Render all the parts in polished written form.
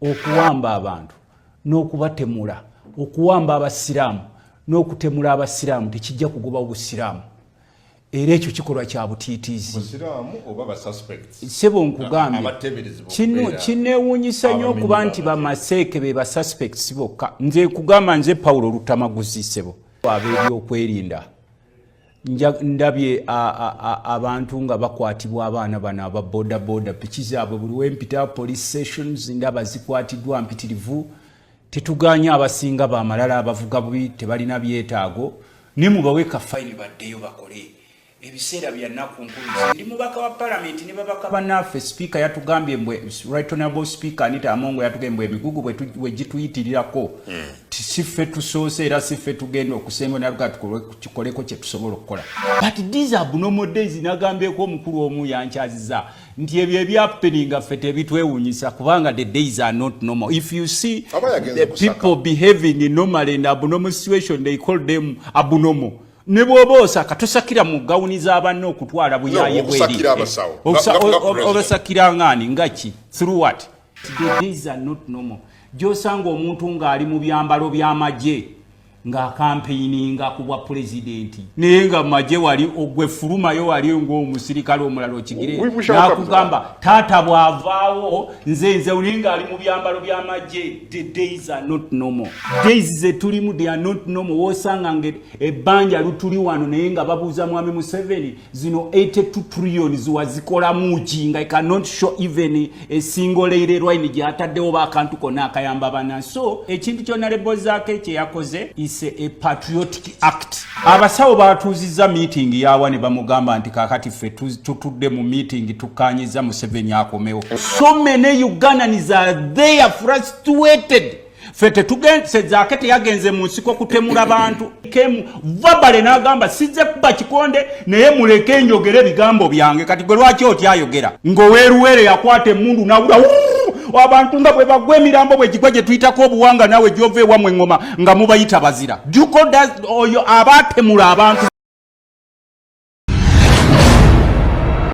okuwamba abantu n'okubatemula okuwamba abasiraamu n'okutemula abasiraamu tekijja kugoba obusiraamu era ekyo kikolwa kya butiitiizi busiraamu oba ba suspects sebo nkugambye kineewuunyisa nnyo okuba nti bamaseeke be ba suspects bokka nze kugamba nze Paulo Lutamaguzi sebo ab'ebyokwerinda ndabye abantu nga bakwatibwa abaana bano aba boda piki zaabwe buli wempita police stations ndaba zikwatiddwa mpitirivu tetuganya abasinga bamalala abavuga bubi tebalina byetaago ne mubawe kafayini baddeyo bakole ebiseera bya Enakku nkuluze ndi mubaka wa parliament ne babaka banaffe speaker yatugambye mbwe right honorable speaker Anita Amongo yatugambye emigugu bwe gituyitirirako siffe tusoose era siffe tugenda okusemba naluga tukoleko kye tusobola okukola but these are abnormal days nagambyeko omukulu omu yankyaziza nti ebyo ebyappeninga ffe tebitwewuunyisa kubanga the days are not normal. If you see the people behaving normally in abnormal situation they call them abnormal. Ne bwobosa katusakira mu gawuni z'abanne okutwala buyaye bweri obasakira ngani ngaki through what the days are not normal. Josanga omuntu ng'ali mu byambalo by'amagye nga campaigninga ku bwa president nenga maje wali ogwefulumayo wali ng'omusirikale omulala okigire nakugamba tata bwavaawo nze ulinga ali mu byambalo by'amagye. The days are not normal. Days zetulimu they are not normal. Wosanga nge ebbanja lutuli wano naye nga babuuza mwami Museveni zino 82 trillion ziwazikola muki nga cannot show even a single lady line gyataddewo bakantu konna akayamba bana. So ekintu kyonna lebozaake kye yakoze is a patriotic act. Abasawo batuziza meeting yawa ne bamugamba nti kakati ffe tutudde mu meeting tukanyiza Museveni akomewo. So many Ugandans are there frustrated. Fete tugenze zakete yagenze mu nsiko kutemula abantu kemu vabale nagamba sizze kuba kikonde naye muleke njogere bigambo byange kati gwe lwaki otyayogera ngo weruwere yakwate mundu nawula abantu nga bwe bagwe emirambo bwe kigwa gye tuyitako obuwanga nawe gyove wamwe ngoma nga mubayita bazira duko oyo abatemula abantu.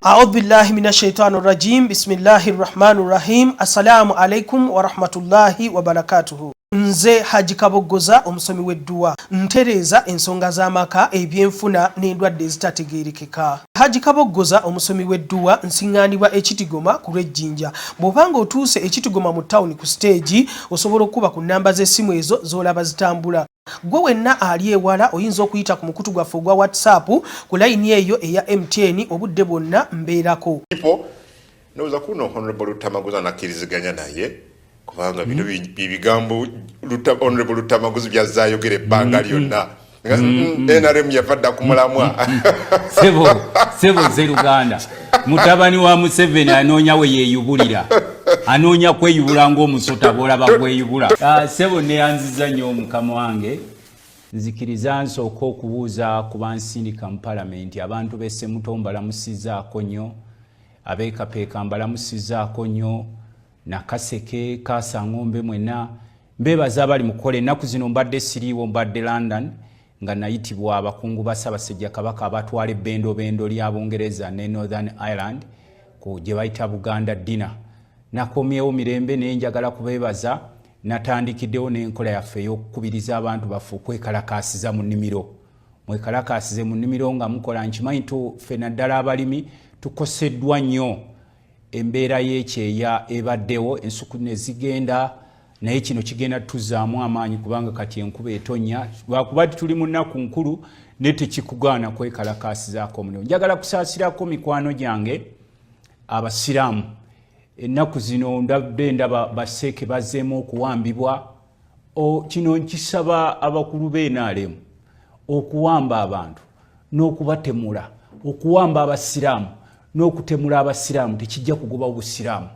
أعوذ بالله من الشيطان الرجيم بسم الله الرحمن الرحيم السلام عليكم ورحمة الله وبركاته. Nze Haji Kabogoza omusomi w'edduwa ntereza ensonga z'amaka ebyenfuna n'endwadde ezitategeerekeka. Haji Kabogoza omusomi w'edduwa nsiŋŋaanibwa ekitigoma ku lw'ejjinja. Bw'obanga otuuse ekitigoma mu ttawuni ku stage osobola okuba ku nnamba z'essimu ezo z'olaba zitambula. Gwe wenna ali ewala oyinza okuyita ku mukutu gwaffe ogwa WhatsApp ku layini eyo eya MTN obudde bwonna mbeerako. Noza kuno Honorable Lutamaguzi anakiriziganya naye kubanga bino bigambo Honorable Lutamaguzi byazaayogera ebbanga lyonna. NRM yafadda kumulamwa. Sebo z'Uganda. Mutabani wa Museveni anoonya we yeeyubulira. Anoonya kweyubula ng'omusota bw'olaba gweyubula. Sebo neyanziza nnyo mukama wange. Nzikiriza nsooka okubuuza ku bansindika mu palamenti abantu b'esse muto mbalamusizaako nnyo. Abeekapeeka mbalamusizaako nnyo. Nakaseke Kasangombe mwena. Mbeebaza abali mu kukola ennaku zino mbadde siriiwo mbadde London. Nga nayitibwa abakungu ba Ssaabasajja Kabaka abatwala ebbendobendo ly'Abongereza ne Northern Ireland ku gye bayita Buganda Dinner. Nakomyewo mirembe naye njagala kubeebaza natandikiddewo n'enkola yaffe ey'okukubiriza abantu baffe okwekalakaasiza mu nnimiro. Mwekalakaasize mu nnimiro nga mukola nkimanyi ffe naddala abalimi tukoseddwa nnyo embeera y'ekyeya ebaddewo ensuku ne zigenda naye kino kigenda tuzaamu amaanyi kubanga kati enkuba etonnya lwakuba tuli mu nnaku nkulu ne tekikugaana kwekalakaasizaako omulimu. Njagala kusaasirako mikwano gyange abasiraamu ennaku zino ndaba baseeke bazzeemu okuwambibwa. Kino nkisaba abakulu b'NRM okuwamba abantu n'okubatemula okuwamba abasiraamu n'okutemula abasiraamu tekijja kugoba obusiraamu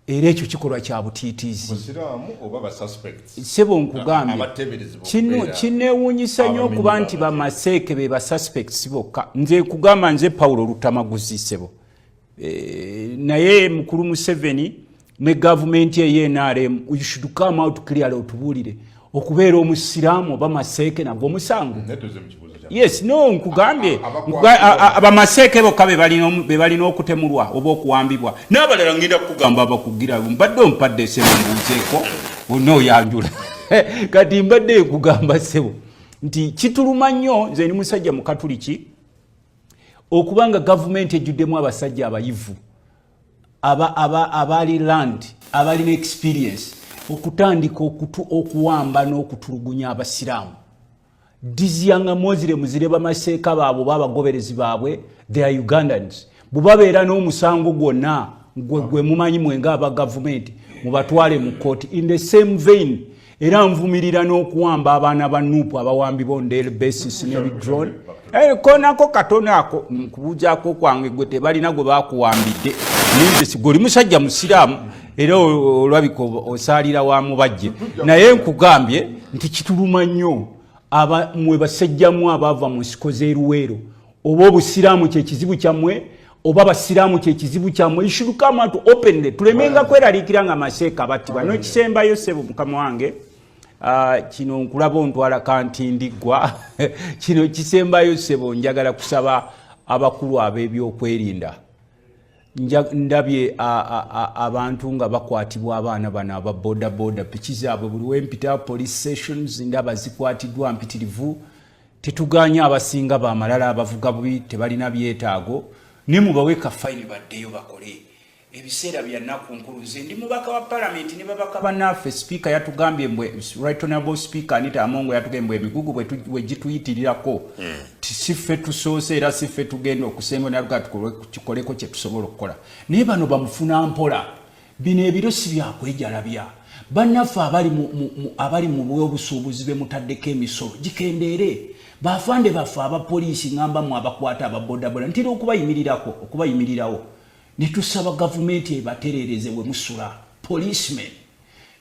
era ekyo kikolwa kya butiitiizi. Busiraamu oba ba suspects sebo nkugambye kineewuunyisa nnyo okuba nti bamaseeke be ba suspects bokka. Nze kugamba nze Paulo Lutamaguzi sebo naye mukulu Museveni ne gavumenti ye NRM you should come out clearly otubuulire okubeera omusiraamu oba maseeke nagwo musango. Yes, no, nkugambye abamaseeke bokka be balina okutemulwa oba okuwambibwa n'abalala ngenda kugamba abakugira mbadde ompadde sebo mbuuzeeko bonna oyanjula kati mbadde kugamba sebo nti kituluma nnyo nze ni musajja mu katuliki okubanga gavumenti ejjuddemu abasajja abayivu abali land abalina experience okutandika okuwamba n'okutulugunya abasiraamu. These young Muslims zireba maseeka baabo babagoberezi baabwe, they are Ugandans. Bubabeera n'omusango gwonna gwe mumanyi mwenga aba government mubatwale mu court in the same vein. Era nvumirira n'okuwamba abaana ba Nuupu abawambibwa on daily basis ne drone. Konako katona ako nkubujaako kwange gwe tebalina gwe bakuwambidde. Ninze sigoli musajja musiraamu era olwabika osaalira wa mubajje. Naye nkugambye nti kituluma nnyo mwe basajjamu abava mu nsiko z'eruweero oba obusiraamu kyekizibu kyammwe oba abasiraamu kyekizibu kyammwe. You should come out openly. Tulemenga kweraliikira nga maseeka battibwa. N'ekisembayo ssebo mukama wange kino nkulaba ontwala kantindiggwa kino kisembayo ssebo njagala kusaba abakulu ab'ebyokwerinda. Ndabye abantu nga bakwatibwa abaana bano aba boda piki zaabwe buli wempita police stations ndaba zikwatiddwa mpitirivu. Tetuganya abasinga bamalala abavuga bubi tebalina byetaago ne mubawe kafayini baddeyo bakole ebiseera bya nnaku nkulu. Nze ndi mubaka wa parliament ne babaka bannaffe speaker yatugambye mbwe right honorable speaker Anita Amongo yatugambye emigugu bwe gituyitirirako siffe tusoose era siffe tugenda okusenga naluga tukoleko kye tusobola okukola. Naye bano bamufuna mpola bino ebiro si byakwejalabya. Bannaffe abali mu bwobusuubuzi be mutaddeko emisolo gikendeere. Bafande baffe abapoliisi ngamba mu abakwata ababodaboda ntira okubayimirirawo ne tusaba gavumenti ebatereereze bwe musula policemen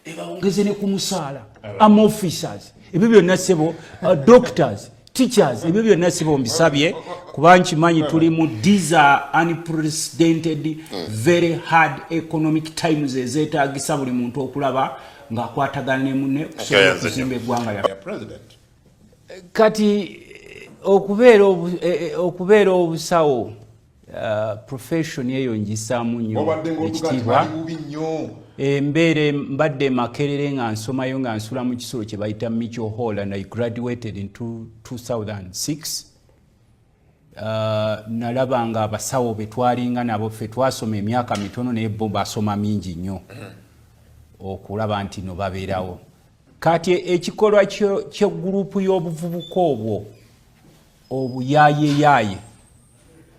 ebawongeze ne ku musaala officers ebyo byonna ssebo doctors teachers ebyo byonna ssebo mbisabye kuba nkimanyi tuli mu these are unprecedented very hard economic times ezeetaagisa buli muntu okulaba ng'akwatagana ne munne okusobola okuzimba eggwanga lya president. Kati okubeera obusawo profession eyo njisaamu nnyo ekitiibwa. Embeere mbadde Makerere nga nsomayo nga nsula mu kisolo kye bayita Mitchell Hall and I graduated in 2006. Nalaba nga abasawo be twalinga nabo ffe twasoma emyaka mitono naye bo basoma mingi nnyo okulaba nti no babeerawo. Kati ekikolwa ky'eggurupu y'obuvubuka obwo obuyaayeeyaaye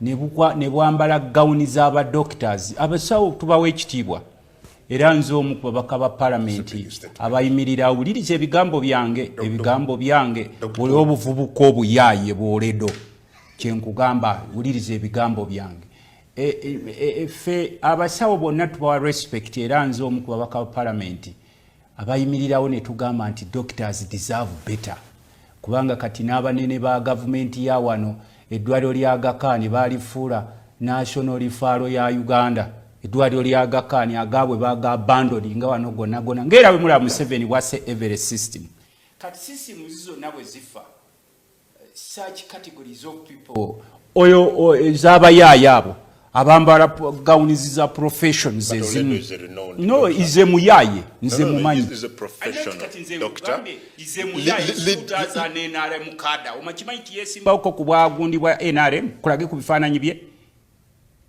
ne bwambala gawuni z'aba doctors abasawo tubawa ekitiibwa era nze omu ku babaka ba palamenti abayimirira awuliriza ebigambo byange oli obuvubuka obuyaaye bwoledo kyenkugamba wuliriza ebigambo byange. Ffe abasawo bonna tubawa respect era nze omu ku babaka ba palamenti abayimirirawo ne tugamba nti doctors deserve better kubanga kati n'abanene ba gavumenti ya wano eddwaliro lya Aga Khan baalifuula national referral ya Uganda. Eddwaliro lya Aga Khan agaabwe baga abandoned nga wano gonna ng'era bwe mulaba Museveni wase every system. Kati system zonna bwe zifa such categories of people oyo ez'abayaaya abo abambala gawunizi za professions ezimu. No, ize muyaye nze mumanyi is a professional doctor. Ize muyaye tutaza NRM kada omakimanyi yesimba uko kubwagundi bwa NRM kulage ku bifaananyi bye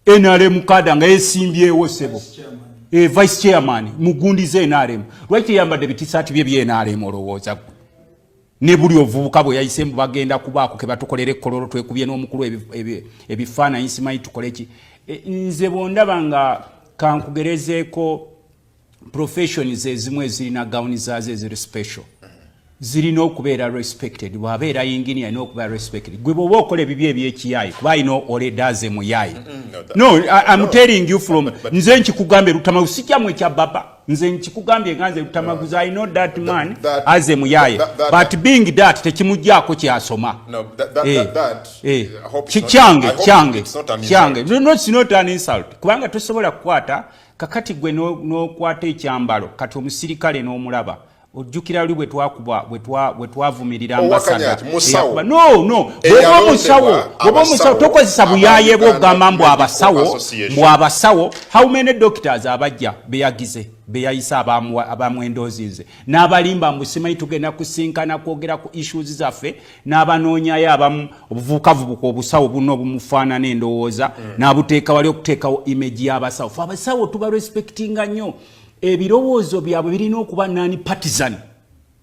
NRM kada nga yesimbyewo sebo vice chairman mugundi ze NRM lwaki yambadde bitisati bye NRM olowooza ne buli ovubuka bwe yayisembu bagenda kubaako ke batukolere ekkololo twekubye n'omukulu ebifaananyi simanyi tukoleki. Nze bondaba nga kankugerezeeko professions ezimu ezirina gawuni zaazo eziri special zirina okubeera respected. Bw'abeera engineer alina okubeera respected. Gwe bw'oba okola ebibi eby'ekiyaayi kuba alina oledaze muyaayi. No, I'm telling you from nze nkikugambye Lutamaguzi sikyamu ekya baba nze nkikugambye nga nze Lutamaguzi I know that man as a muyaayi but being that tekimuggyako kyasoma. Kyange no, it's not an insult kubanga tosobola kukwata kakati gwe n'okwata ekyambalo kati omusirikale n'omulaba ojjukira luli bwe twavumirira ambasada no omusawo tokozesa buyaye bw'ogamba mbu abasawo how many doctors abajja beyayisa abamwendozinze n'abalimba mbu simanyi tugenda kusinkana kwogera ku issues zaffe n'abanoonyayo abamu obuvubukavubuka obusawo buno obumufaanana endowooza n'abuteeka wali okuteekawo image y'abasawo fe abasawo tuba respectinga nnyo ebirowoozo byabwe birina okuba nani partisan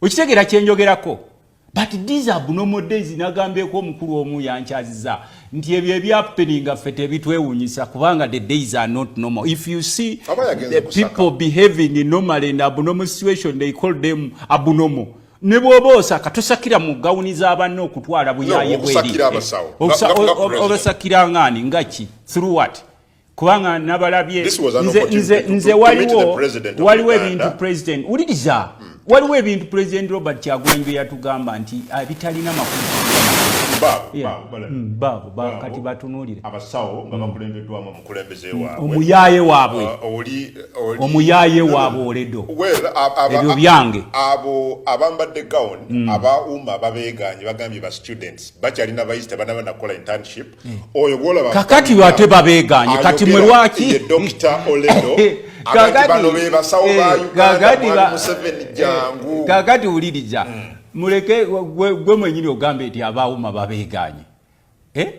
okitegeera kyenjogerako but these abnormal days nagambyeko omukulu omu yankyaziza nti ebyo ebyappeninga ffe tebitwewunyisa kubanga the days are not normal. If you see the people behaving in normal and abnormal situation, they call them abnormal. Ne bwoba osaka tosakira mu gawuni z'abanne okutwala buyaye bweri obasakira ngani ngaki through what kubanga nabalabye nze waliwo ebintu president uliriza waliwo ebintu president Robert Kyagulanyi yatugamba nti bitalina makulu kati batunulire abasawo nga bakulembeddwamu omukulembeze waabwe omuyaye waabwe oledo ebyo byange abo abambadde gown abauma babeeganye bagambye ba students bakyalina bayisi tebanaba nakola internship oyo bwolaba kakati bate babeeganye kati mwe lwaki Dr. Oledo kakati uliriza muleke gwe mwenyini ogambe nti abaawuma babeeganye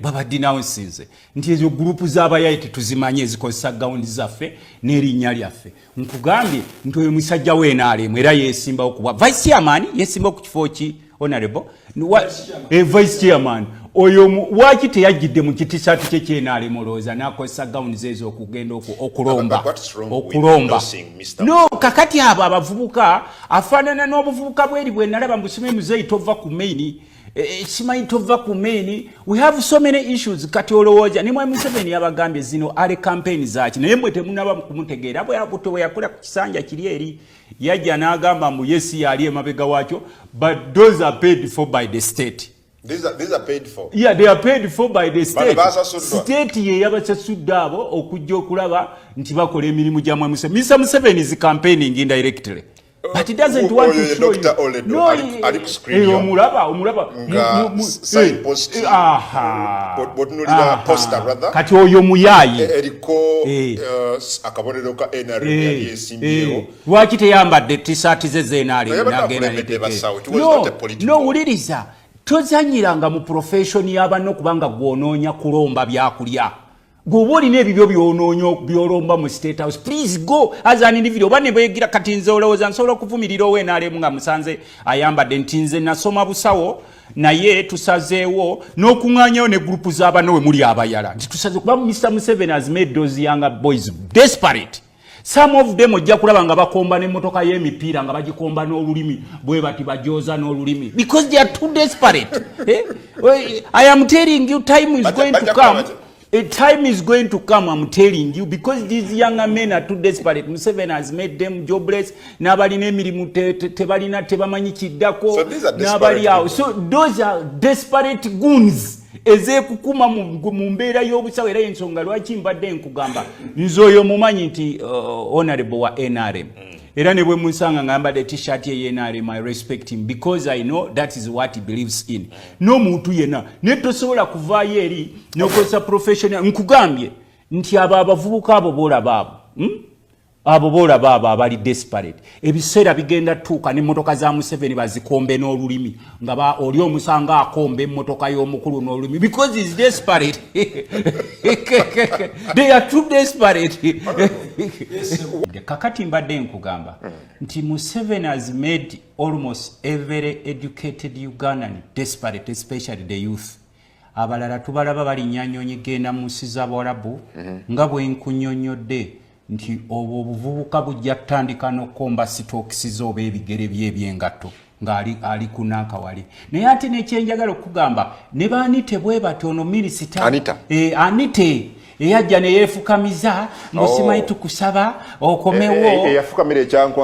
baba denounces nti ezo gurupu z'abayaye tetuzimanye ezikozesa gawundi zaffe n'erinnya lyaffe nkugambye nti oyo musajja w'enaalemu era yeesimbawo kuba vice chairman yeesimbawo ku kifo ki honorable vice chairman oyo waki teyajjidde mu kitisaati kye kyenaalemu olowooza n'akozesa gawundi zeezo okugenda okulomba no kakati abo abavubuka afaanana n'obuvubuka bweri bwe nalaba mbusime muzeeyi tova ku maini simanyi tova ku maini we have so many issues kati olowooza ne Mwami Museveni yabagambye zino ale campaign zaki naye mwe temunaba kumutegeera bwe yakola ku kisanja kiri eri yajja n'agamba mbu yesi yali emabega waakyo but those are paid for by the state. These are paid for. Yeah, they are paid for by the state. State ye yabasasudde abo okujja okulaba nti bakola emirimu gya Mwami Museveni. Mr. Museveni is campaigning indirectly. But he doesn't want to show Dr. you. No, omulaba. Signpost. Poster rather. Kati oyo muyayi. Eriko akabonero ka NRM yesimbiyo. Lwaki teyambadde t-shirt ze NRM nagenda no uliriza. Tozanyiranga mu profession y'abanno kubanga gwonoonya kulomba byakulya. Gwoba olina ebibyo byonoonya byolomba mu State House. Please go as an individual. Bane beegira kati nze olowooza nsobola okuvumirira ow'enaalemu nga musanze ayambadde nti nze nasoma busawo naye tusazeewo n'okuŋŋaanyawo ne gurupu z'abanno we muli abayala. Nti tusaze kuba Mr. Museveni has made those younger boys desperate. Some of them ojja kulaba nga bakomba n'emmotoka y'emipiira nga bagikomba n'olulimi bwe bati bajooza n'olulimi because they are too desperate. I am telling you time is going to come. A time is going to come, I'm telling you, because these younger men are too desperate. Museveni has made them jobless. N'abalina emirimu tebalina tebamanyi kiddako. N'abali awo. So those are desperate goons. Ezekukuma mu mbeera y'obusawo era ensonga lwaki mbadde nkugamba nze oyo mumanyi nti honorable wa NRM era ne bwe munsanga ngambadde t-shirt ye NRM I respect him because I know that is what he believes in. No muntu yena ne tosobola kuvaayo eri n'okozesa professional nkugambye nti abo abavubuka abo boolaba abo boolaba abo abali desperate ebiseera bigenda tuuka n'emmotoka za Museveni bazikombe n'olulimi nga oli omusanga akomba emmotoka y'omukulu n'olulimi because he's desperate. They are too desperate. Kakati mbadde nkugamba nti Museveni has made almost every educated Ugandan desperate, especially the youth. Abalala tubalaba balinyanyonyi genda mu nsi z'Abarabu nga bwe nkunnyonnyodde nti obuvubuka bujja kutandika n'okukomba sitookisiza oba ebigere bye ebyengatto ng'ali kunanka wali naye ate n'ekyenjagala okugamba ne baanite bwe batono minisita Anite eyajja ne yeefukamiza musimanyi tukusaba okomewo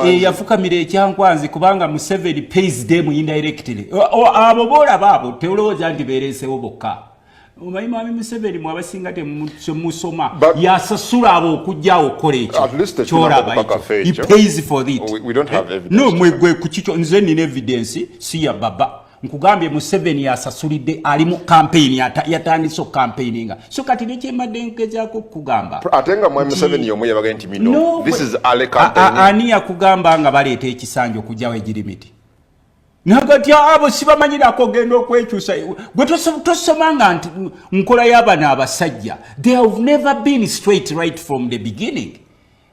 eyafukamira ekyankwanzi kubanga Museveni pays them indirectly abo boolaba abo teolowooza nti beereesewo bokka omanyi mwami Museveni mwabasinga temusoma yasasula abo okujjawo okukola ekyo kyolaba he pays for it. We don't have evidence. No mwegwe kukikyo nze nina evidence si ya baba nkugambye Museveni yasasulidde ali mu campaign yatandise campaigninga so kati nekyemadde nkezaako kugamba atenga mwami Museveni yomu yabaga nti mino this is ale campaign ani yakugamba nga baleeta ekisanjo okujjawo egirimiti nagati abo sibamanyirako genda okwekyusa gwe tosomanga nti nkola y'abana abasajja they have never been straight right from the beginning.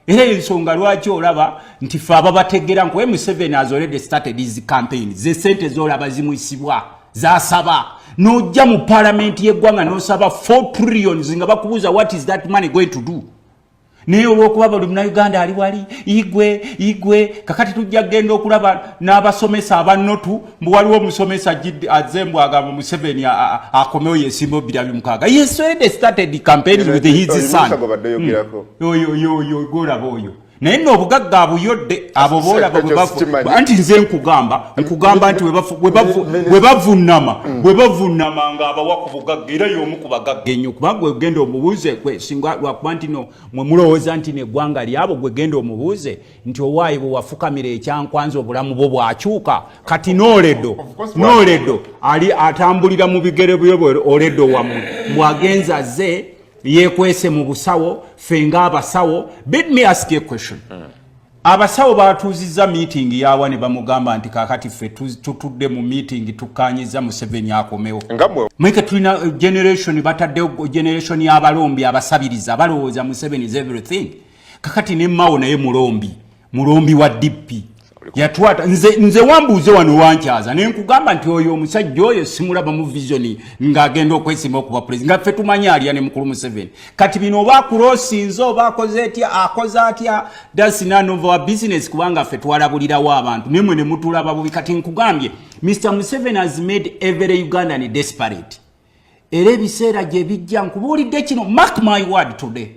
Era ensonga lwaki olaba nti fe ababategera nkuwe Museveni has already started his campaign ze sente zolaba zimuyisibwa zasaba n'ojja mu parliament y'eggwanga n'osaba 4 trillion nga bakubuuza what is that money going to do. Naye olw'okuba buli munnayuganda ali wali igwe kakati tujja genda okulaba n'abasomesa abanotu mbu waliwo omusomesa azembu agamba Museveni akomewo yesimba 26. He has already started the campaign with his son. Oyo golaba oyo naye nno obugagga abuyodde abo boolaba anti nze nkugamba nti bwe bavunama ng'abawa ku bugagga era y'omu ku bagagga ennyo kubanga gwe genda omubuuze singa lwakuba nti no mwe mulowooza nti neggwanga lyabo gwe genda omubuuze nti owaayi bwe wafukamira ekyankwanza obulamu bwo bwakyuka kati n'oledo ali atambulira mu bigere bye oledo wamu bwagenza ze yekwese mu busawo fenga abasawo. Let me ask you a question. Abasawo batuziza meeting yawa ne bamugamba nti kakati fe tutudde mu meeting tukanyiza Museveni akomewo. Mweke tulina generation batadde generation y'abalombi abasabiriza balowooza Museveni is everything. Kakati ne mawo naye mulombi wa DP. Yatwata nze wambuuze wano wankyaza ne nkugamba nti oyo omusajja oyo simulaba mu vision ng'agenda okwesima okuba president nga ffe tumanyi alya ne mukulu Museveni kati bino oba kulosinze oba akoze atya that's none of our business kubanga ffe twalabulirawo abantu nemwe ne mutulaba bubi kati nkugambye Mr. Museveni has made every Ugandan desperate era ebiseera gye bijja nkubuulidde kino mark my word today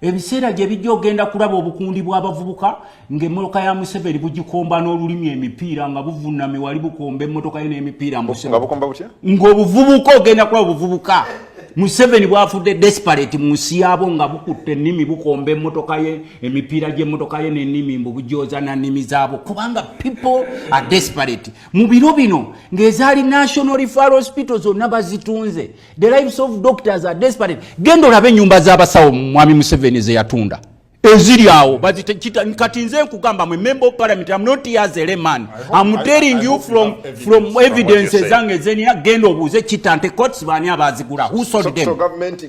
ebiseera gye bijja ogenda kulaba obukundi bw'abavubuka ng'emmotoka ya Museveni bugikomba n'olulimi emipiira nga buvuname wali bukomba emmotoka ye n'emipiira ng'obuvubuka ogenda kulaba obuvubuka Museveni bwafudde desperate mu nsi yaabo nga bukutte ennimi bukomba emmotoka ye emipiira gy'emmotoka ye n'ennimi mbu bujooza na nnimi zaabo kubanga people are desperate mu biro bino ng'ezaali national referral hospital zonna bazitunze the lives of doctors are desperate genda olabe ennyumba z'abasawo mwami Museveni ze yatunda eziri awo kati nze nkugamba mwe member of parliament I'm not here as a layman I'm telling you from evidence zange zenina genda obuuze kitante courts bani abazigula who sold them. So government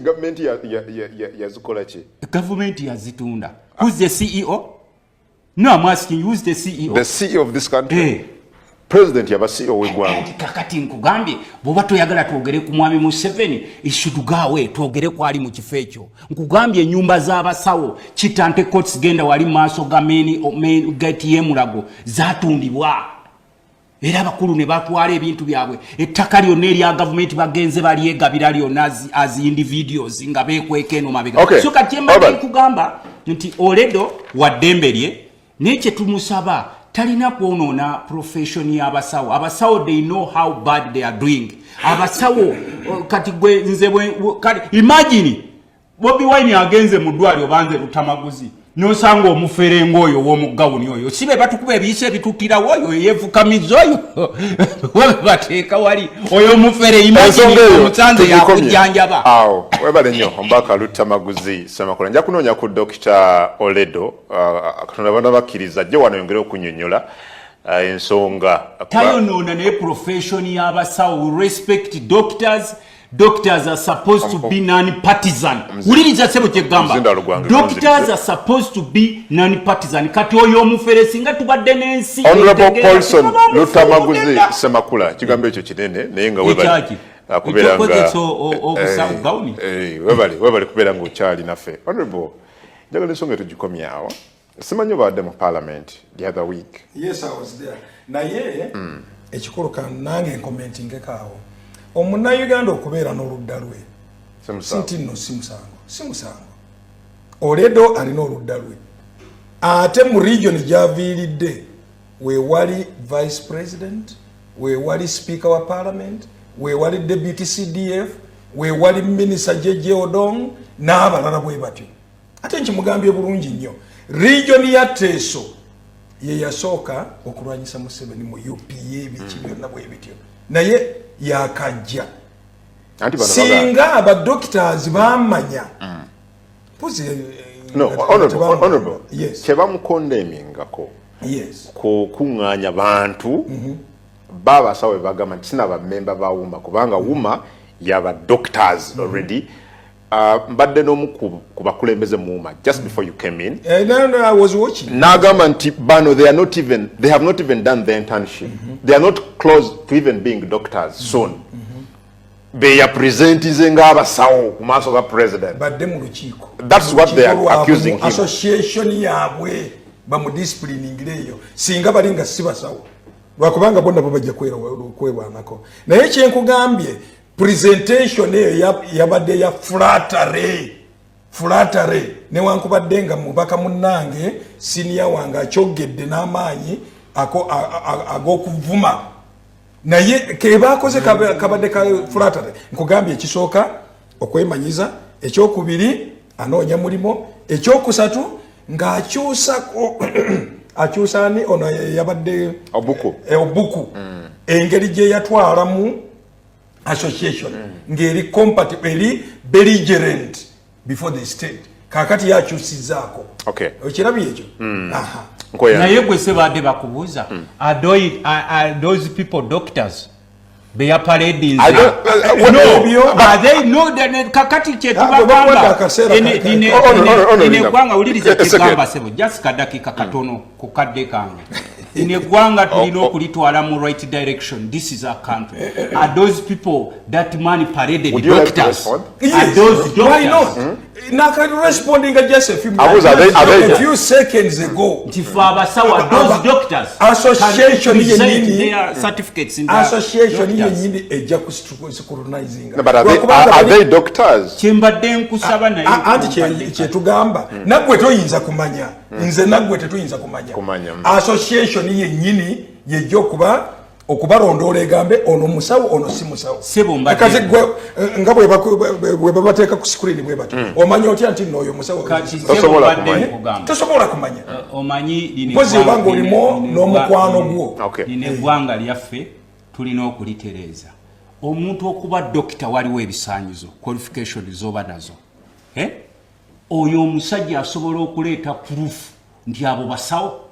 yazikola ki? Government yazitunda. Who's the CEO? No, I'm asking you, who's the CEO? The CEO of this country. President yaba CEO w'eggwanga. Kakati nkugambye bw'oba toyagala twogere ku mwami Museveni ishudugawe twogere ku ali mu kifo ekyo. Nkugambye ennyumba z'abasawo kitante courts genda wali maaso ga main gate y'emulago zatundibwa. Era abakulu ne batwala ebintu byabwe ettaka lyonna erya gavumenti bagenze balyegabira lyonna as individuals nga beekweka eno mabega. So kati embaga nkugamba nti oledo waddembe lye n'ekye tumusaba talina kwonoona profession y'abasawo. Abasawo they know how bad they are doing. Abasawo kati gwe nze imagine Bobi Wine agenze mu ddwaliro banze Lutamaguzi nosanga omufere ngoyo w'omugawuni oyo sibe batukuba ebiyise bitutira woyo yevukamizo oyo bateeka wali oyo omufere imagine omusanze yakujjanjaba awo webale nnyo ombaka Lutamaguzi Semakola nja kunoonya ku Dr. Oledo Katonda bana bakkiriza ajje wano yongere okunyonnyola ensonga tayonoona ne profession y'abasawo respect doctors. Doctors are supposed to be non-partisan. Uliriza sebo kyegamba. Doctors are supposed to be non-partisan. Kati oyo omufere singa tubadde n'ensi. Honorable Paulson Lutamaguzi Semakula kigambo ekyo kinene naye nga webali akubeera nga webali kubeera nga okyali naffe. Honorable njagala ensonga tugikomyawo. Simanyi obadde mu parliament the other week. Yes, I was there. Naye ekikulu kan nange commenting ekaawo. Omunnayuganda okubeera n'oludda lwe sinti nno si musango Oledo alina oludda lwe ate mu region gy'aviiridde weewali vice president weewali speaker wa parliament weewali deputy CDF we wali Minister Jeje Odong n'abalala bwe batyo. Ate nkimugambye bulungi nnyo. Region ya Teso ye yasooka okulwanyisa Museveni mu UPA biki byonna bwe bityo. Naye yakajja. Singa aba doctors bamanya. No, honorable. Yes. Cheba mukondemingako. Yes. Kukuŋŋaanya bantu baba sawe bagamba tina ba member ba WUMA kubanga WUMA yaba doctors already. Mbadde no kubakulembeze mu WUMA just before you came in. No, I was watching. Nagamba nti bano they have not even done the internship. They are not close to even being doctors soon. They are presenting abasawo ku maaso ga president. Badde mu lukiiko. That's what they are accusing him. Association yabwe bamu disciplining leyo singa balinga sibasawo. Lwakubanga bonna babajja kwebanako. Naye kyenkugambye presentation eyo yabadde ya flattery newankubadde nga mubaka munnange senior wange akyogedde n'amaanyi ag'okuvuma. Naye kebakoze kabadde ka flattery. Nkugambye ekisooka okwemanyiza, ekyokubiri anoonya mulimo, ekyokusatu ng'akyusa ni ono yabadde obuku engeri gye yatwalamu association ngeri compatible eri belligerent before the state kakati yakyusizaako. Okay. Okirabye ekyo? Aha. Naye gwe sebadde bakubuuza are those people doctors? They are parading. Are they no kakati kyetubagamba ine gwanga uliriza kigamba sebo just kadakika katono ku kadde kange ine gwanga tulina okulitwala mu right direction. This is our country. Are those people that money paraded doctors? Yes. Are those doctors? Why not? Now can responding just a few seconds ago. Tifabasawa those doctors association their certificates in association yenyini eja kusikurunizing. But are they doctors? Chimbadde nkusaba naye anti kyetugamba nagwe toyinza kumanya nze nagwe tetuyinza kumanya association yenyini yejo okubalondoola egambe ono musawo ono si musawo. Akazi nga bwe babateeka ku screen bwe bato omanya otya nti n'oyo musawo tosobola kumanya. Omanyi mpozi obanga olimo n'omukwano gwo. Lino eggwanga lyaffe tulina okulitereeza. Omuntu okuba dokita waliwo ebisaanyizo qualification zoba nazo. Oyo omusajja asobola okuleeta proof nti abo basawo.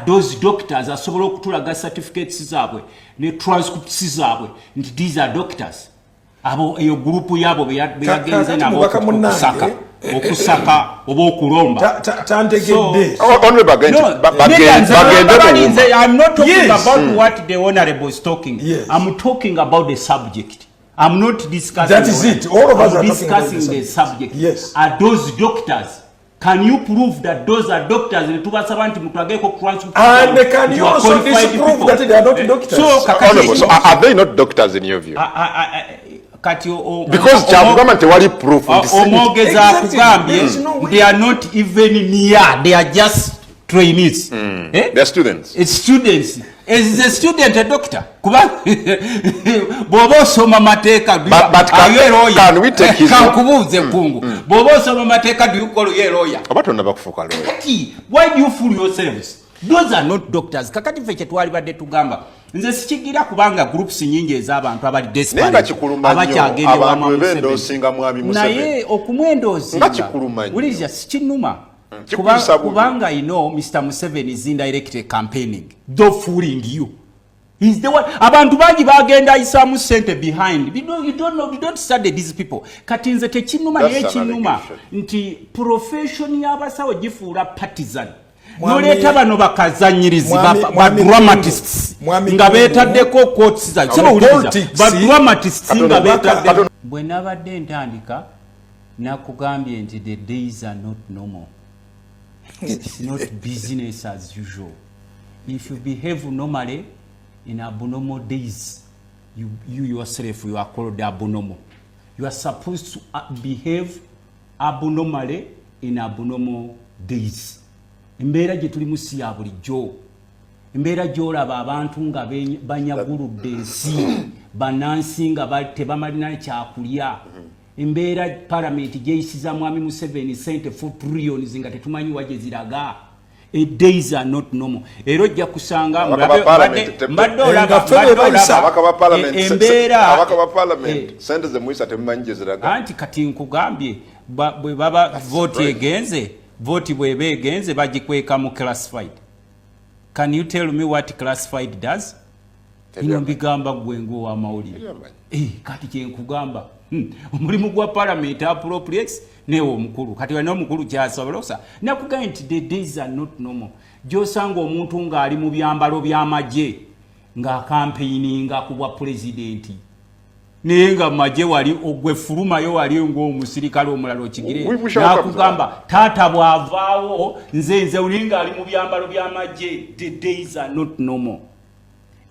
Those doctors asobola okutulaga certificates zaabwe ne transcripts zaabwe nti these are doctors. Abo eyo group yabo beyagenze nabo okusaka oba okulomba. Tantegedde. I'm not talking about what the honorable is talking. Yes. I'm talking about the subject. I'm not discussing. That is it. All of us are discussing the subject. Yes. Are those doctors? Can you prove that those are doctors? And can you also disprove that they are not doctors? So are they not doctors in your view? Because government wali proof. They are not even near. They are just trainees. They are students. It's students. Is the student a doctor? Bobo soma mateka. But can we take his Bobo soma mateka do you call a lawyer? Why do you fool yourselves? Those are not doctors. Kakati feche twali badde tugamba. Nze sikigira kubanga groups nyingi ez'abantu abali desperate. Abakyagende wa Museveni. Naye okumwendozinga. Uliza sikinuma. Kubanga Mr. Museveni is indirectly campaigning. Though fooling you. He's the one. Abantu bangi bagenda isamu center behind. You don't know. You don't study these people. Katinze tekinuma ye kinuma. Nti profession y'abasawo gifuula partisan. Noleta bano bakazanyirizi ba dramatists. Nga betaddeko quotes za. Sebo uliza. Ba dramatists nga betadde. Bwe nabadde ntandika nakugambye nti the days are not normal. It's not business as usual. If you behave normally in abnormal days, you yourself, you are called abnormal. You are supposed to behave abnormally in abnormal days. Embeera gye tulimu si ya bulijjo. embeera gy'olaba abantu nga banyaguludde ensi bannansi nga tebamalina kyakulya embeera palamenti gyeyisiza mwami Museveni sente 4 trillions nga tetumanyi wa gye ziraga. Days are not normal. Ero ojja kusanga mbadde olaba sente ze muisa temumanyi gye ziraga. Anti kati nkugambye bwe baba vote egenze vote bweba egenze bagikweka mu classified. Can you tell me what classified does? Ino mbigamba gwe ng'owa mawulire. Kati kyenkugamba omulimu gwa parliament appropriates newo omukulu kati wano omukulu kyasobolosa nakugamba nti the days are not normal. Gyosanga omuntu ng'ali mu byambalo by'amagye ng'akampeininga ku bwa pulezidenti naye nga magye wali ogwefulumayo wali ng'omusirikale omulala okigire nakugamba taata bw'avaawo nze ulinga ali mu byambalo by'amagye. The days are not normal.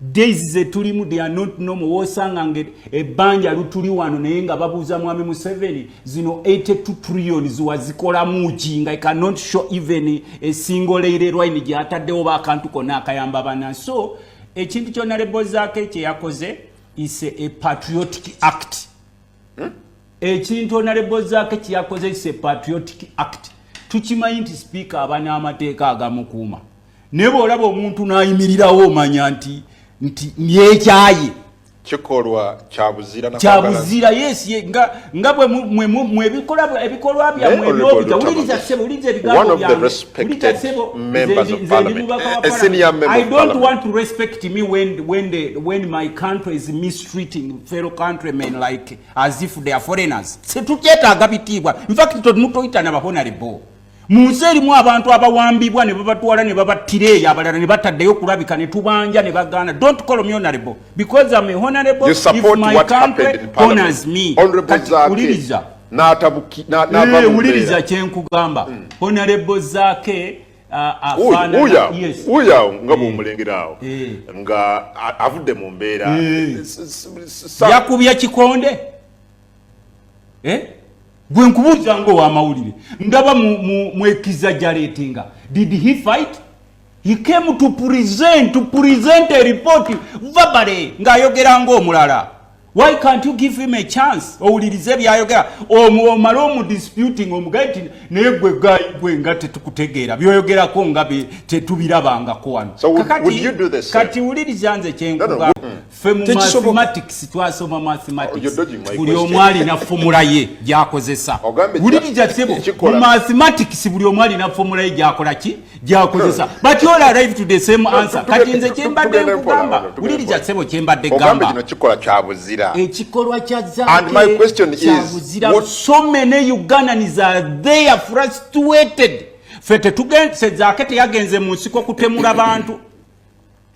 Days Zetulimu they are not normal. Wosanga ebbanja lutuli wano naye nga babuuza mwami Museveni zino 82 trillions wazikola muki nga cannot show even a single railway gyataddewo bakantu konna akayamba bana. So ekintu kyonna lebozaako kye yakoze is a patriotic act. Ekintu onalebozaako kye yakoze is a patriotic act. Tukimanyi nti speaker abana amateeka agamukuuma ne bw'olaba omuntu n'ayimirirawo omanya nti nyekyaye kikolwa kyabuzira yes nga bwe ebikolwa byammwe ebyobita uliriza sebo uliriza ebigambo byange I don't want to respect me when my country is mistreating fellow countrymen like as if they are foreigners. Setukyetaaga bitiibwa. In fact tomutoyitana bahonorable munsi erimu abantu abawambibwa ne babatwala ne babattireeyo abalala ne bataddeyo kulabika ne tubanja ne bagaana. Don't call me honorable because I'm a honorable if my country honors me. Uliriza uliriza kyenkugamba honorable Zaake uya nga bw'omulengerawo nga avudde mu mbeera yakubya kikonde gwe nkubuuza ng'owamawulire ndaba mu exaggeratinga. Did he fight? He came to present a report verbally ng'ayogera ng'omulala. Why can't you give him a chance? Owulirize byayogera omala omudisputing omugaiti naye gwe nga tetukutegeera byoyogerako nga tetubirabangako wano. Kati wuliriza nze kyenkugamba ffe mu mathematics twasoma mathematics buli omu alina fomula ye gyakozesa. Wuliriza sebo mu mathematics buli omu alina fomula ye gyakozesa but you all arrive to the same answer. Kati nze kyembadde nkugamba wuliriza sebo kyembadde gamba ekikolwa kya and my question is what so many Ugandans are there frustrated. Fete tugenze Zaake teyagenze mu nsiko kutemula bantu.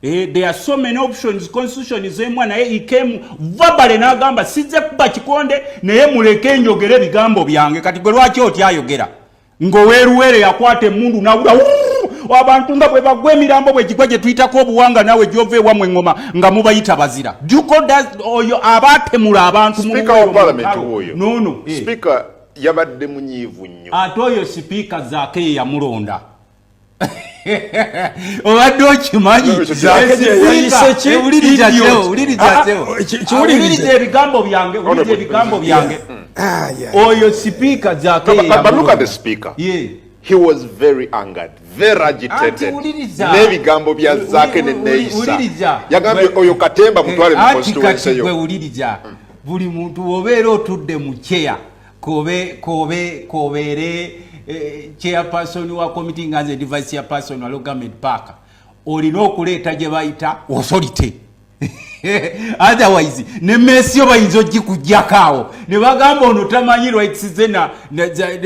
There are so many options constitution is emwa naye he came verbally n'agamba sizze kuba kikonde naye muleke njogere bigambo byange. Kati gwe lwaki otyayogera ng'oweeruwere yakwata emmundu nawula abantu nga bwe bagwa emirambo bwe gigwa gye tuyitako obuwanga nawe gyova ewamwe engoma nga mubayita bazira. Oyo abaatemula abantu no. Speaker yabadde munyiivu nnyo ate oyo sipiika Zaake ye yamulonda obadde okimanyi owuliriza ebigambo byange oyo sipiika Zaake ye yamulonda. He was very angered, very agitated. N'ebigambo bya Zaake ne Neisa yagambye oyo Katemba mutwale mu constituency yo. Uliriza buli muntu obeera otudde mu chair kobeere chairperson wa committee nga nze vice chairperson wa government park olina okuleeta gye bayita authority. Otherwise ne mesio bayinza ogikujjakaawo ne bagamba ono tamanyi rights zena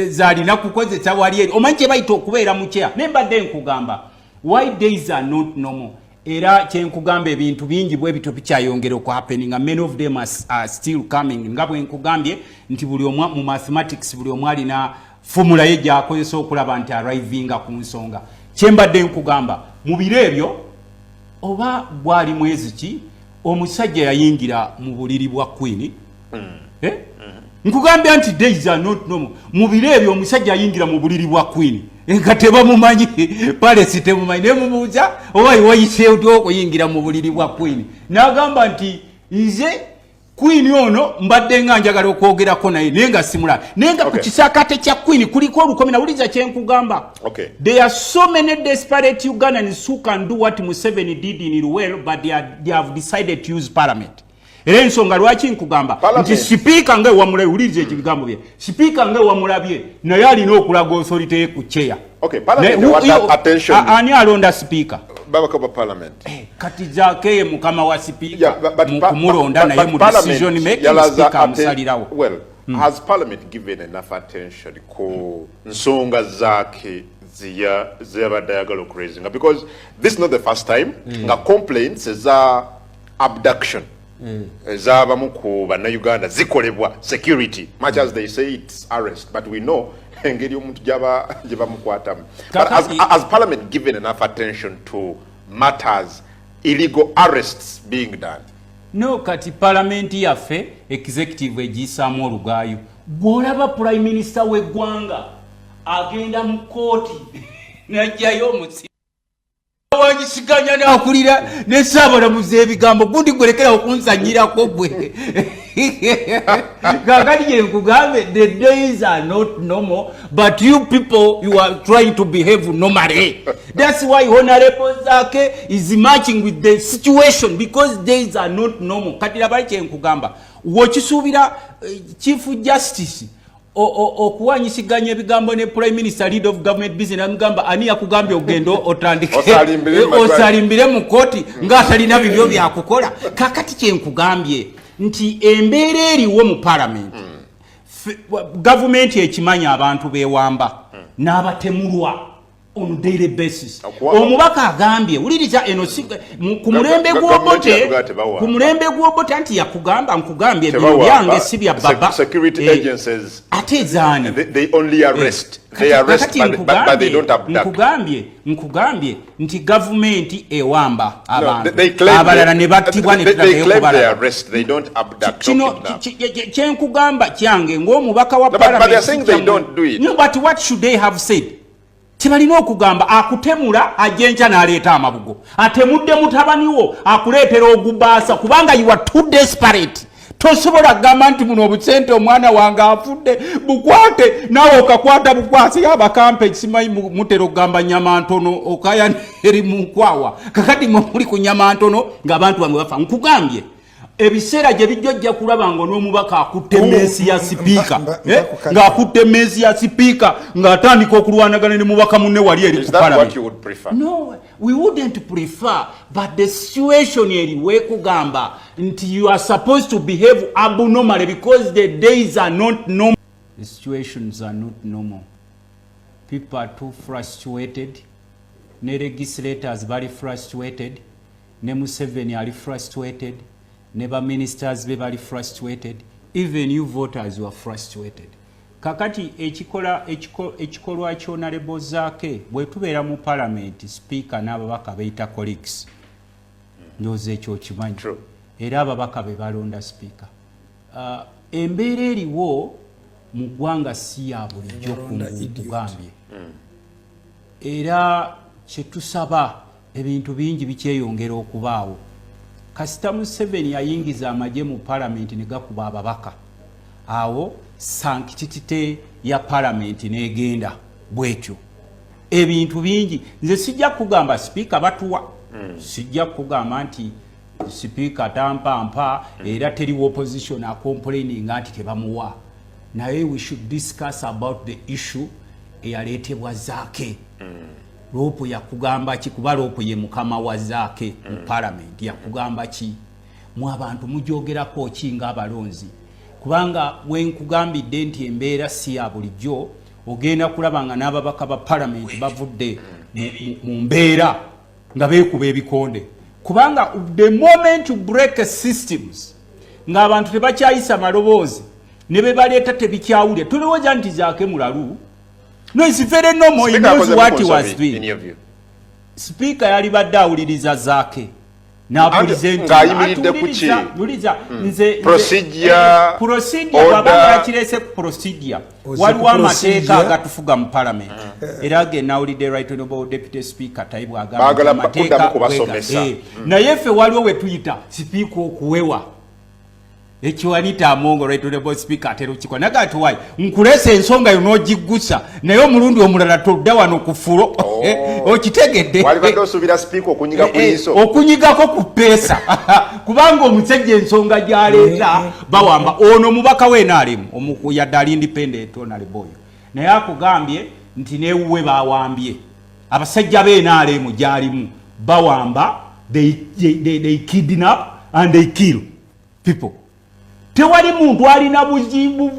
zalina kukozesa wali eri omanyi kye bayita okubeera mu chair. Ne mbadde nkugamba why days are not normal. Era kyenkugamba ebintu bingi bwe bito bikyayongera oku happening and many of them are still coming. Nga bwe nkugambye nti buli omu mu mathematics buli omu alina formula ye gy'akozesa okulaba nti arrivinga ku nsonga. Kye mbadde nkugamba mu biro ebyo oba bwali mwezi ki omusajja yayingira mu buliri bwa Queen nkugambya nti days are not normal mu biro ebyo omusajja ayingira mu buliri bwa queen nga tebamumanyi palesi temumanyi nemubuuza oba wayise otya okuyingira mu buliri bwa queen n'agamba nti nze queen ono mbadde nga njagala okwogerako naye naye nga simula naye nga ku kisaakate kya queen kuliko olukomi nawuliza kyenkugamba there are so many desperate Ugandans who can do what Museveni did in Luwelo but they have decided to use parliament. Era ensonga lwaki nkugamba nti sipiika nga wamulawuliriza ekigambo bye sipiika nga wamulabye naye alina okulaga authority ku chair. Ani alonda sipiika parliament kati zakeye mukama wa sipiika mukumulonda naye mu decision making sipiika amusalirawo. Has parliament given enough attention ku nsonga zake ziyabadde ayagala okuraising because this is not the first time nga complaints za abduction z'abamu ku bannayuganda zikolebwa security much as they say it's arrest but we know engeri omuntu gye bamukwatamu. But has parliament given enough attention to matters illegal arrests being done? No, kati parliament yaffe executive egisaamu olugaayo bw'olaba prime minister w'eggwanga agenda mu kooti n'ajjayo omusi wanyisiganya n'akulira ne saabalamuzi ebigambo gundi gwelekera okunzanyirako gwe kakati gye nkugambe the days are not normal but you people you are trying to behave normally. That's why Honorable Zake is matching with the situation because days are not normal. Kati labali kye nkugamba wokisuubira chief justice okuwanyisiganya ebigambo ne prime minister lead of government business amugamba ani yakugambye ogendo otandike osalimbire mu kooti ng'atalina bibyo byakukola. Kakati kye nkugambye nti embeera eriwo mu parliament gavumenti ekimanya abantu beewamba n'abatemulwa on daily basis. Omubaka agambye wuliriza eno ku mulembe gw'obote anti yakugamba nkugambye ebyo byange si bya baba security agencies ate zaani they only arrest they arrest but they don't abduct. nkugambye nti gavumenti ewamba abantu abalala ne battibwa ne tutakayo kino kyenkugamba kyange ng'omubaka wa parliament. No, but what should they have said? Tibalina okugamba akutemula ajenja n'aleeta amabugo atemudde mutabaniwo akuleetera ogubaasa kubanga you are too desperate. Tosobola kugamba nti muno obusente omwana wange afudde bukwate nawe okakwata bukwasi abakampe simanyi mutero okugamba nyama ntono okaya eri munkwawa kakati muli ku nyama ntono ng'abantu bamwe bafa. Nkugambye ebiseera gye bijjojja kulaba ngo n'omubaka akutte meesi ya sipiika ng'akutte meesi ya sipiika ng'atandika okulwanagana ne mubaka munne wali eri ku parliament. No, we wouldn't prefer but the situation eriwo ekugamba nti you are supposed to behave abnormally because the days are not normal. The situations are not normal. People are too frustrated. Ne legislators bali frustrated. Ne Museveni ali frustrated. Neba ministers be bali frustrated. Even you voters were frustrated. Kakati ekikolwa ky'Honorable Zake bwe tubeera mu parliament speaker n'ababaka beyita colleagues ndoze ekyo kimanyi era ababaka be balonda speaker. Embeera eriwo mu ggwanga si ya bulijjo kugambye era kyetusaba ebintu bingi bikyeyongera okubaawo. Kasita Museveni yayingiza amagye mu parliament ne gakuba ababaka awo sankitite ya parliament negenda bwekyo ebintu bingi nze sijja kugamba speaker batuwa sijja kugamba nti speaker tampampa era teri opposition a complaining anti tebamuwa naye we should discuss about the issue eyaleetebwa Zake. Lopo ya kugamba ki kuba lopo ye mukama wa Zake mu parliament ya kugamba ki mu abantu mujogerako kinga abalonzi kubanga wenkugambidde nti embeera si ya bulijjo ogenda kulabanga n'ababaka ba parliament bavudde mu mbeera nga beekuba ebikonde kubanga the moment you break systems ng'abantu tebakyayisa maloboozi ne be baleeta tebikyawulya tulowooza nti Zake mulalu. No, it's very normal. He knows what he was doing. Speaker yali badde awuliriza Zake na present ngayimiridde kuki procedure wabanga kirese procedure waliwo amateeka agatufuga mu parliament era genawulidde right honorable deputy speaker taibu agamba amateeka naye ffe waliwo we tuyita sipiika okuwewa ekiwanita amongo right honorable speaker atero kiko nagati wayi nkulese ensonga yo n'ogiggusa naye omulundi omulala todda wano ku fulo okitegedde walibadde osubira speaker okunyiga ku liiso okunyigako ku peesa kubanga omusajja ensonga gy'aleeta bawamba ono mubaka w'enaalemu yadde ali independent honorable oyo naye akugambye nti neewuwe bawambye abasajja b'enaalemu gy'alimu bawamba they kidnap and they kill people. Tewali muntu alina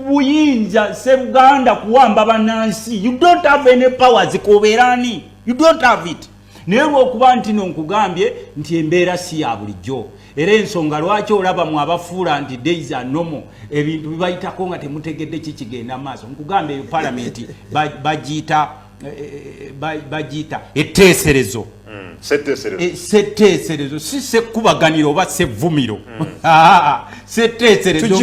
buyinza Uganda kuwamba banansi. You don't have any powers kuberani. You don't have it. Neero okuba nti nkugambye nti embeera si ya bulijjo. Era ensonga lwaki olaba mu abafuula nti days are normal. Ebintu bibayitako nga temutegedde kikigenda maaso. Nkugambye parliament bagiyita etteeserezo. Setteeserezo si sekubaganiro oba sevvumiro setteeserezo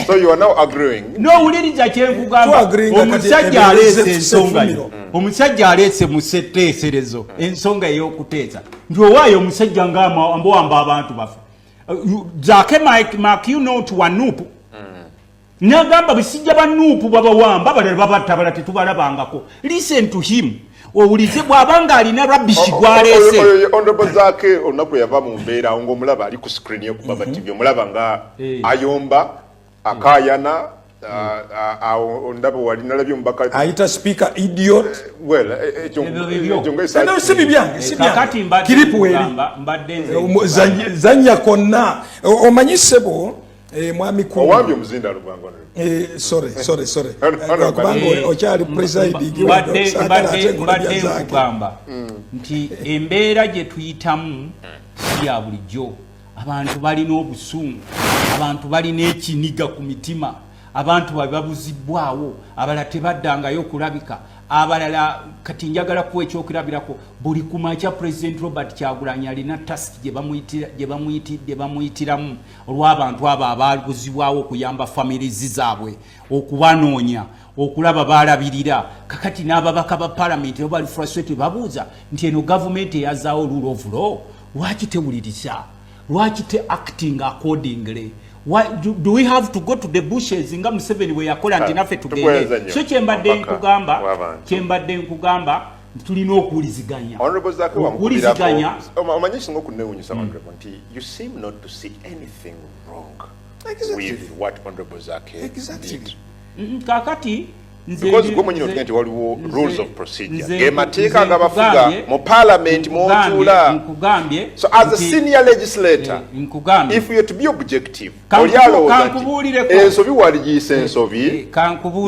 so you are now agreeing n'owuliriza kyenkugamba omusajja aleese ensonga yo omusajja aleese mu setteeserezo ensonga ey'okuteesa nti owaayo omusajja ng'ambowamba abantu bafe zake mark you know to wanupu nagamba bisijja banuupu babawamba balala babatabala tetubalabangako listen to him owulize bw'abanga alina rubbish gwaleese honorable zake olunaku yava mu mbeera ng'omulaba ali ku screen yo ku baba tv omulaba nga ayomba akayana ondaba wali nalabye omubaka ayita speaker idiot well zanya konna omanyisebo mwami ko owambye omuzinda lubango sorry kubanga okyali presiding mbadde nkugamba nti embeera gye tuyitamu si ya bulijjo. Abantu balina obusungu, abantu balina ekiniga ku mitima, abantu babuzibwawo, abalala tebaddangayo okulabika, abalala kati njagala kuwa ekyokulabirako buli kumakya President Robert Kyagulanyi alina task gye bamuyitiramu olw'abantu abo ababuzibwawo okuyamba families zaabwe, okubanoonya, okulaba balabirira. Kakati n'ababaka ba parliament bali frustrated babuuza nti eno government eyazaawo rule of law lwaki tewuliriza, lwaki te acting accordingly. Why do we have to go to the bushes nga Museveni we yakola nti naffe tugende? So kyembadde nkugamba tulina okuwuliziganya. Okuwuliziganya omanyisi ng'okuneewuunyisa honorable nti you seem not to see anything wrong with what honorable Zake did. Kakati because gwe mwennyini otuga nti waliwo rules of procedure gemateeka agabafuga mu parliament mwotula. So as a senior legislator if you are to be objective olyalowooza nti ensobi waligiyisa ensobi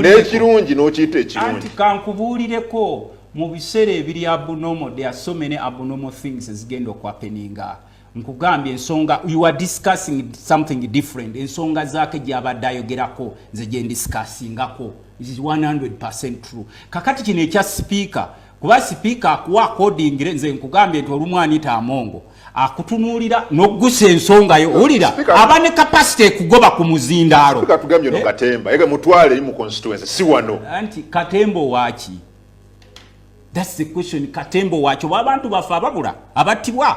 n'ekirungi n'okiyita ekirungi. Kankubuulireko mu biseera ebiri abnormal, there are so many abnormal things ezigenda okwapeninga. Nkugambye ensonga you are discussing something different. Ensonga Zake gy'abadde ayogerako nze gye ndiscussingako is 100% true. Kakati kino ekya speaker, kuba speaker akuwa according nze nkugambye nti olumwanita amongo akutunuulira n'oggusa ensonga yo olira aba ne capacity ekugoba ku muzindaalo. Speaker tugambye no Katemba ega mutwale mu constituency si wano anti Katembo waaki? That's the question. Katembo waaki oba abantu bafe ababula abattibwa?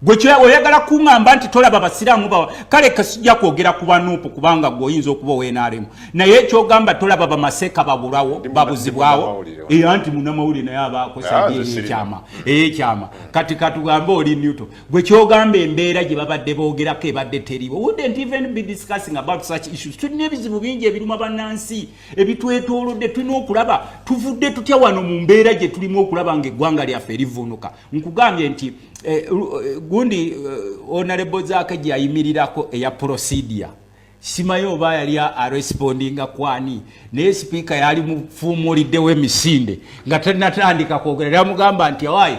Gwe oyagala kuŋŋamba nti tolaba basiraamu bawa kale kasijja kwogera ku banuupu kubanga gweoyinza okuba ow'enaalemu naye ekyogamba tolaba bamaseka babulawo babuzibwawo anti munnamawulire naye abakosa ekyama kati katugambe oli Newton gwe kyogamba embeera gye babadde boogerako ebadde teriiwo. Wouldn't even be discussing about such issues. Tulina ebizibu bingi ebiruma bannansi ebitwetoolodde, tulina okulaba tuvudde tutya wano mu mbeera gye tulimu okulaba ng'eggwanga lyaffe livuunuka. Nkugambye nti gundi honorable Zake gyayimirirako eya procedure simayo oba yali respondinga kwani naye speaker yali mufuumuliddewo emisinde nga tanatandika kwogera yamugamba nti awaayi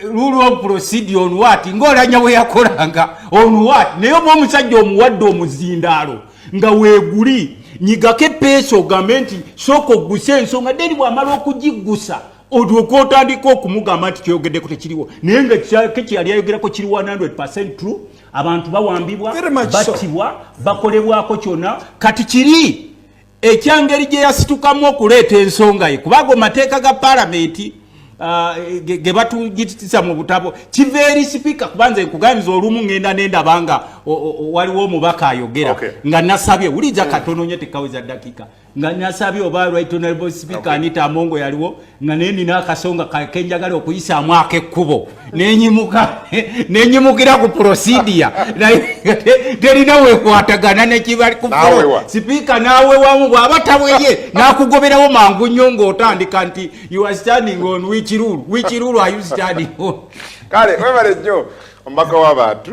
rule of procedure on what ng'olanya we yakolanga on what naye oba omusajja omuwadde omuzindaalo nga weeguli nyigako epeesa ogambe nti sooka ogguse ensonga dderi bw'amala okugiggusa odwo otandika okumugamba nti kyogeddeko tekiriwo naye nga kyali ayogerako kiri 100% true abantu bawambibwa battibwa bakolebwako kyonna kati kiri ekyangeri gye yasitukamu okuleeta ensonga ye kubanga mateeka ga palamenti ge batugitisa mu butabo kiva eri sipiika kubanza nkuganiza olumu ngenda nendabanga waliwo omubaka ayogera nga nasabye wuliza katono nnyo tekaweza dakika nga nasabye oba right honorable speaker Anita Amongo yaliwo nga nina akasonga kenjagala okuyisaamu ak'ekkubo nenyimukira ku procedure terina wekwatagana nekibali ku sipiika naawe wamu bw'aba tabweye n'akugoberawo mangu nnyo ng'otandika nti you are standing on which rule are you standing on kale webale nnyo omubaka w'abantu